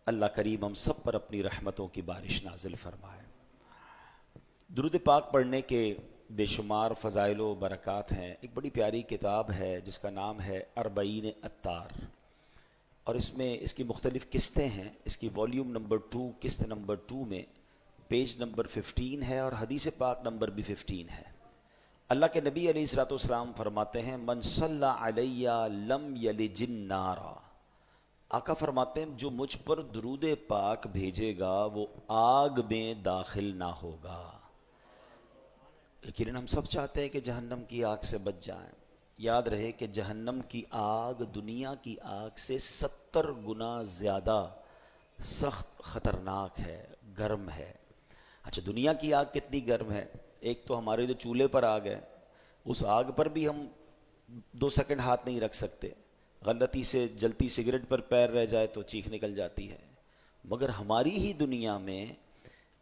اللہ کریم ہم سب پر اپنی رحمتوں کی بارش نازل فرمائے۔ درود پاک پڑھنے کے بے شمار فضائل و برکات ہیں۔ ایک بڑی پیاری کتاب ہے جس کا نام ہے اربعین عطار، اور اس میں اس کی مختلف قسطیں ہیں۔ اس کی والیوم نمبر 2 قسط نمبر 2 میں پیج نمبر 15 ہے اور حدیث پاک نمبر بھی 15 ہے۔ اللہ کے نبی علیہ الصلوۃ والسلام فرماتے ہیں من صلی علیہ لم یلج النار، آقا فرماتے ہیں جو مجھ پر درود پاک بھیجے گا وہ آگ میں داخل نہ ہوگا۔ لیکن ہم سب چاہتے ہیں کہ جہنم کی آگ سے بچ جائیں۔ یاد رہے کہ جہنم کی آگ دنیا کی آگ سے 70 گنا زیادہ سخت، خطرناک ہے، گرم ہے۔ اچھا، دنیا کی آگ کتنی گرم ہے؟ ایک تو ہمارے جو چولہے پر آگ ہے، اس آگ پر بھی ہم 2 سیکنڈ ہاتھ نہیں رکھ سکتے، غلطی سے جلتی سگریٹ پر پیر رہ جائے تو چیخ نکل جاتی ہے۔ مگر ہماری ہی دنیا میں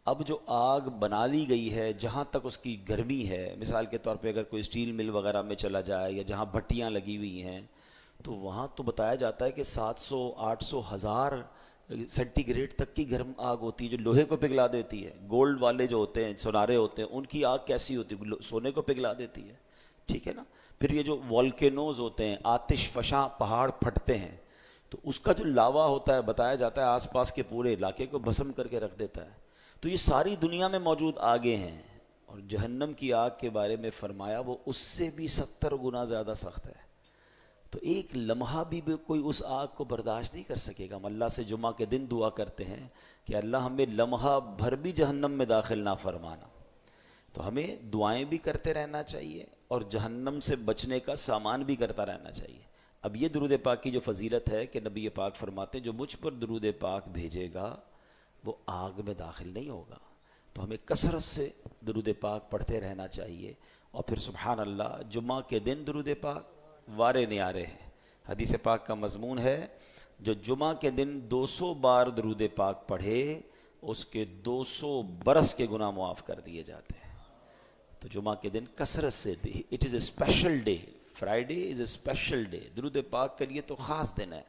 اب جو آگ بنا لی گئی ہے، جہاں تک اس کی گرمی ہے، مثال کے طور پہ اگر کوئی اسٹیل مل وغیرہ میں چلا جائے یا جہاں بھٹیاں لگی ہوئی ہیں تو وہاں تو بتایا جاتا ہے کہ 700 800 1000 سینٹی گریڈ تک کی گرم آگ ہوتی ہے جو لوہے کو پگھلا دیتی ہے۔ گولڈ والے جو ہوتے ہیں، سونارے ہوتے ہیں، ان کی آگ کیسی ہوتی ہے؟ سونے کو پگھلا دیتی ہے، ٹھیک ہے نا۔ پھر یہ جو والکینوز ہوتے ہیں، آتش فشاں پہاڑ پھٹتے ہیں، تو اس کا جو لاوا ہوتا ہے بتایا جاتا ہے آس پاس کے پورے علاقے کو بھسم کر کے رکھ دیتا ہے۔ تو یہ ساری دنیا میں موجود آگیں ہیں، اور جہنم کی آگ کے بارے میں فرمایا وہ اس سے بھی 70 گنا زیادہ سخت ہے۔ تو ایک لمحہ بھی کوئی اس آگ کو برداشت نہیں کر سکے گا۔ ہم اللہ سے جمعہ کے دن دعا کرتے ہیں کہ اللہ ہمیں لمحہ بھر بھی جہنم میں داخل نہ فرمانا۔ تو ہمیں دعائیں بھی کرتے رہنا چاہیے اور جہنم سے بچنے کا سامان بھی کرتا رہنا چاہیے۔ اب یہ درود پاک کی جو فضیلت ہے کہ نبی پاک فرماتے ہیں جو مجھ پر درود پاک بھیجے گا وہ آگ میں داخل نہیں ہوگا۔ تو ہمیں کثرت سے درود پاک پڑھتے رہنا چاہیے۔ اور پھر سبحان اللہ، جمعہ کے دن درود پاک وارے نیارے ہیں۔ حدیث پاک کا مضمون ہے جو جمعہ کے دن 200 بار درود پاک پڑھے اس کے 200 برس کے گناہ معاف کر دیے جاتے ہیں۔ تو جمعہ کے دن کثرت سے، it is a special day, Friday is a special day, درود پاک کے لیے تو خاص دن ہے۔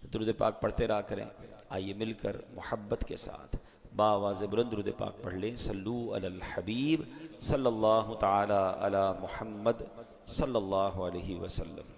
درود پاک پڑھتے رہا کریں۔ آئیے مل کر محبت کے ساتھ بآواز بلند درود پاک پڑھ لیں۔ صلو علی الحبیب صلی اللہ تعالی علی محمد صلی اللہ علیہ وسلم۔